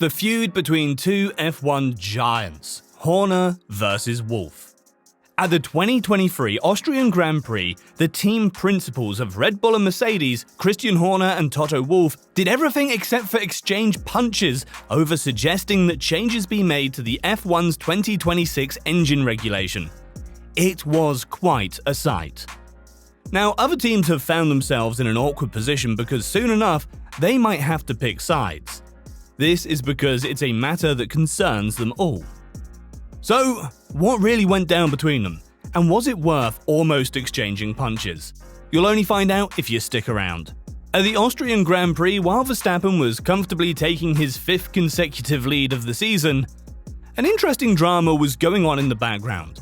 The feud between two F1 giants, Horner versus Wolff. At the 2023 Austrian Grand Prix, the team principals of Red Bull and Mercedes, Christian Horner and Toto Wolff, did everything except for exchange punches over suggesting that changes be made to the F1's 2026 engine regulation. It was quite a sight. Now, other teams have found themselves in an awkward position because soon enough, they might have to pick sides. This is because it's a matter that concerns them all. So, what really went down between them? And was it worth almost exchanging punches? You'll only find out if you stick around. At the Austrian Grand Prix, while Verstappen was comfortably taking his 5th consecutive lead of the season, an interesting drama was going on in the background.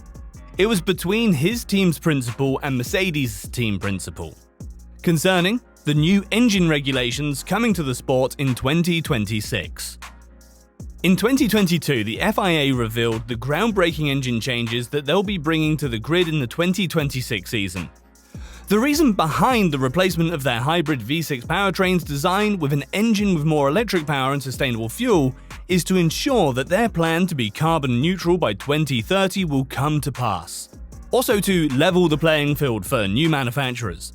It was between his team's principal and Mercedes' team principal, concerning the new engine regulations coming to the sport in 2026. In 2022, the FIA revealed the groundbreaking engine changes that they'll be bringing to the grid in the 2026 season. The reason behind the replacement of their hybrid V6 powertrains design with an engine with more electric power and sustainable fuel is to ensure that their plan to be carbon neutral by 2030 will come to pass. Also to level the playing field for new manufacturers.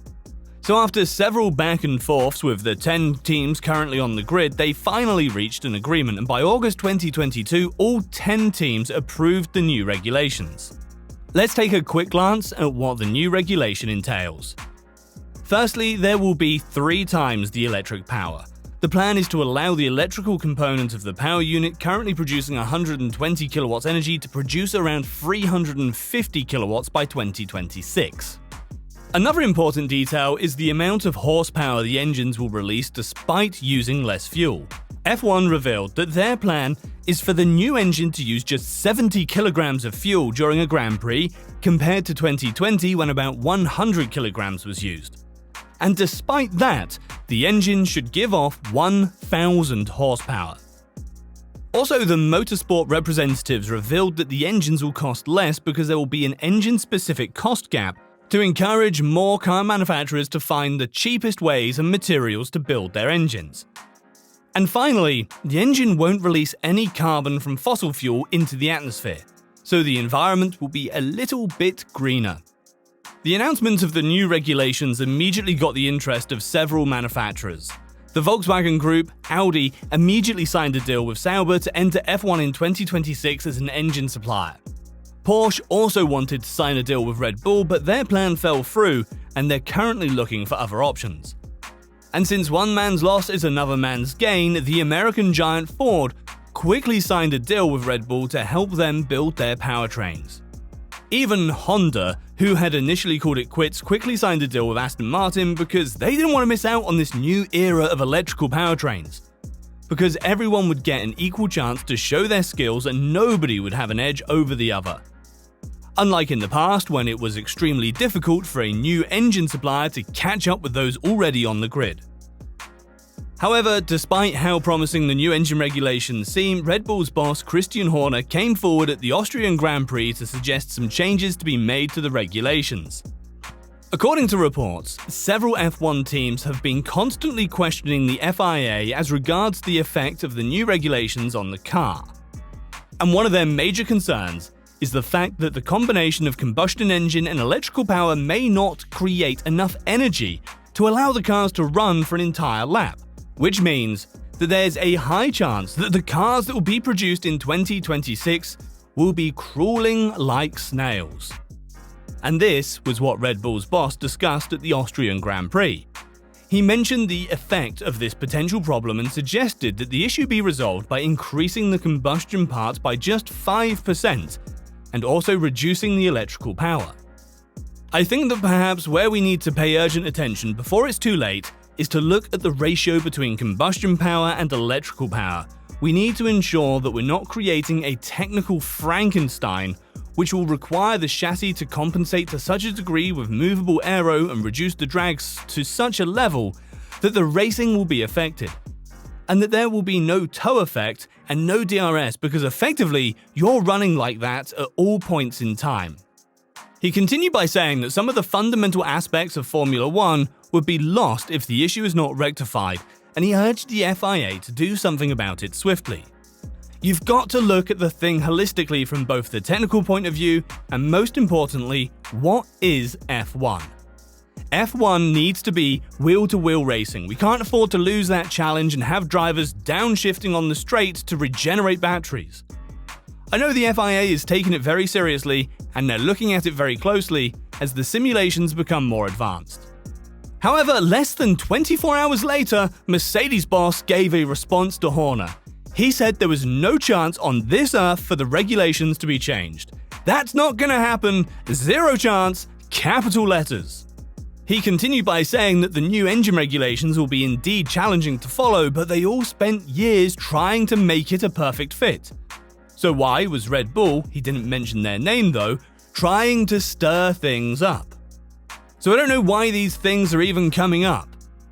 So after several back and forths with the 10 teams currently on the grid, they finally reached an agreement, and by August 2022, all 10 teams approved the new regulations. Let's take a quick glance at what the new regulation entails. Firstly, there will be 3 times the electric power. The plan is to allow the electrical component of the power unit currently producing 120 kilowatts energy to produce around 350 kilowatts by 2026. Another important detail is the amount of horsepower the engines will release despite using less fuel. F1 revealed that their plan is for the new engine to use just 70 kilograms of fuel during a Grand Prix, compared to 2020 when about 100 kilograms was used. And despite that, the engine should give off 1,000 horsepower. Also, the Motorsport representatives revealed that the engines will cost less because there will be an engine-specific cost gap to encourage more car manufacturers to find the cheapest ways and materials to build their engines. And finally, the engine won't release any carbon from fossil fuel into the atmosphere, so the environment will be a little bit greener. The announcement of the new regulations immediately got the interest of several manufacturers. The Volkswagen Group, Audi, immediately signed a deal with Sauber to enter F1 in 2026 as an engine supplier. Porsche also wanted to sign a deal with Red Bull, but their plan fell through, and they're currently looking for other options. And since one man's loss is another man's gain, the American giant Ford quickly signed a deal with Red Bull to help them build their powertrains. Even Honda, who had initially called it quits, quickly signed a deal with Aston Martin because they didn't want to miss out on this new era of electrical powertrains. Because everyone would get an equal chance to show their skills and nobody would have an edge over the other. Unlike in the past, when it was extremely difficult for a new engine supplier to catch up with those already on the grid. However, despite how promising the new engine regulations seem, Red Bull's boss Christian Horner came forward at the Austrian Grand Prix to suggest some changes to be made to the regulations. According to reports, several F1 teams have been constantly questioning the FIA as regards the effect of the new regulations on the car. And one of their major concerns is the fact that the combination of combustion engine and electrical power may not create enough energy to allow the cars to run for an entire lap, which means that there's a high chance that the cars that will be produced in 2026 will be crawling like snails. And this was what Red Bull's boss discussed at the Austrian Grand Prix. He mentioned the effect of this potential problem and suggested that the issue be resolved by increasing the combustion parts by just 5%, and also reducing the electrical power. I think that perhaps where we need to pay urgent attention before it's too late is to look at the ratio between combustion power and electrical power. We need to ensure that we're not creating a technical Frankenstein which will require the chassis to compensate to such a degree with movable aero and reduce the drags to such a level that the racing will be affected. And that there will be no tow effect and no DRS because effectively you're running like that at all points in time. He continued by saying that some of the fundamental aspects of Formula 1 would be lost if the issue is not rectified, and he urged the FIA to do something about it swiftly. You've got to look at the thing holistically from both the technical point of view and, most importantly, what is F1? F1 needs to be wheel-to-wheel racing. We can't afford to lose that challenge and have drivers downshifting on the straight to regenerate batteries. I know the FIA is taking it very seriously, and they're looking at it very closely as the simulations become more advanced. However, less than 24 hours later, Mercedes boss gave a response to Horner. He said there was no chance on this earth for the regulations to be changed. That's not gonna happen, zero chance, capital letters. He continued by saying that the new engine regulations will be indeed challenging to follow, but they all spent years trying to make it a perfect fit. So why was Red Bull, he didn't mention their name though, trying to stir things up? So I don't know why these things are even coming up.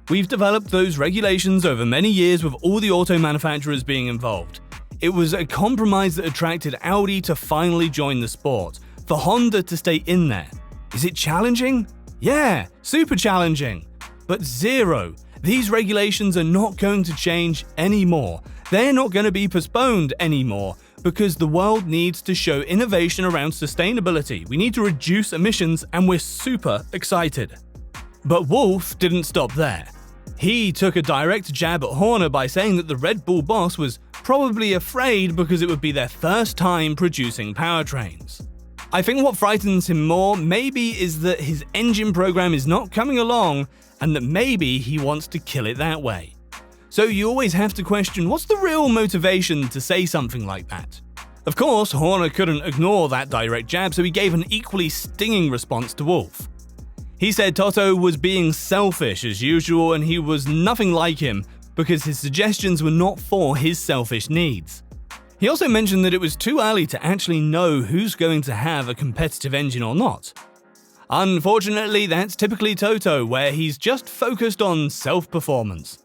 We've developed those regulations over many years with all the auto manufacturers being involved. It was a compromise that attracted Audi to finally join the sport, for Honda to stay in there. Is it challenging? Yeah, super challenging. But zero. These regulations are not going to change anymore. They're not going to be postponed anymore because the world needs to show innovation around sustainability. We need to reduce emissions and we're super excited. But Wolff didn't stop there. He took a direct jab at Horner by saying that the Red Bull boss was probably afraid because it would be their first time producing powertrains. I think what frightens him more maybe is that his engine program is not coming along and that maybe he wants to kill it that way. So you always have to question what's the real motivation to say something like that. Of course, Horner couldn't ignore that direct jab, so he gave an equally stinging response to Wolff. He said Toto was being selfish as usual and he was nothing like him because his suggestions were not for his selfish needs. He also mentioned that it was too early to actually know who's going to have a competitive engine or not. Unfortunately, that's typically Toto, where he's just focused on self-performance.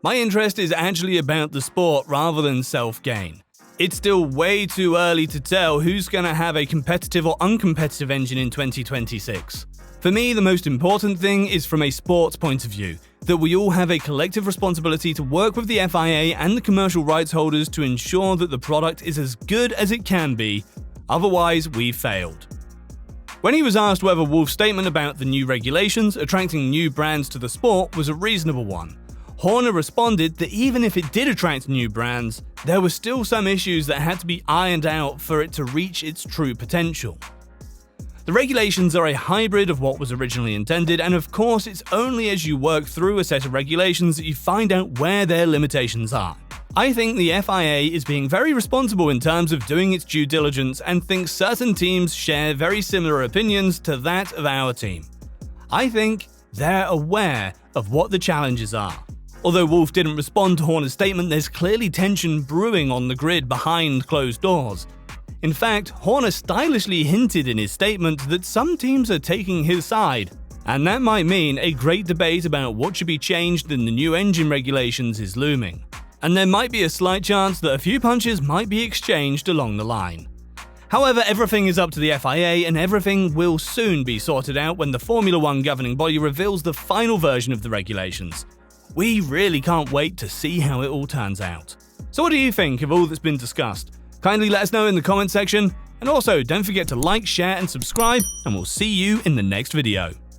My interest is actually about the sport rather than self-gain. It's still way too early to tell who's going to have a competitive or uncompetitive engine in 2026. For me, the most important thing is from a sports point of view, that we all have a collective responsibility to work with the FIA and the commercial rights holders to ensure that the product is as good as it can be, otherwise we've failed. When he was asked whether Wolff's statement about the new regulations attracting new brands to the sport was a reasonable one, Horner responded that even if it did attract new brands, there were still some issues that had to be ironed out for it to reach its true potential. The regulations are a hybrid of what was originally intended, and of course it's only as you work through a set of regulations that you find out where their limitations are. I think the FIA is being very responsible in terms of doing its due diligence and thinks certain teams share very similar opinions to that of our team. I think they're aware of what the challenges are. Although Wolff didn't respond to Horner's statement, there's clearly tension brewing on the grid behind closed doors. In fact, Horner stylishly hinted in his statement that some teams are taking his side, and that might mean a great debate about what should be changed in the new engine regulations is looming. And there might be a slight chance that a few punches might be exchanged along the line. However, everything is up to the FIA and everything will soon be sorted out when the Formula One governing body reveals the final version of the regulations. We really can't wait to see how it all turns out. So what do you think of all that's been discussed? Kindly let us know in the comment section, and also don't forget to like, share and subscribe, and we'll see you in the next video.